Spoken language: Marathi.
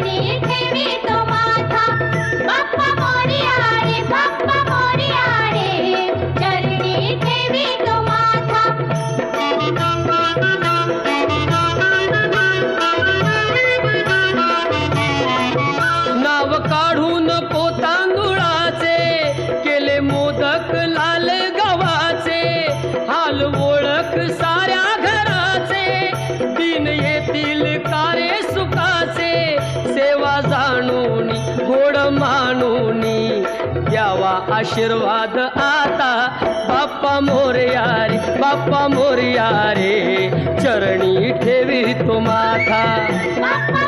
चरणी ठेवी तो माथा बाप्पा मोरया रे बाप्पा मोरया रे चरणी ठेवी तो माथा नाव काढून तांदुळाचे केले मोदक लाल गव्हाचे हाल ओळख साऱ्या घराचे दिन येतील कारे सुखाचे सेवा जाणून गोड मानून द्यावा आशीर्वाद आता बाप्पा मोरया रे बाप्पा मोरया रे चरणी ठेवी तो माथा बाप्पा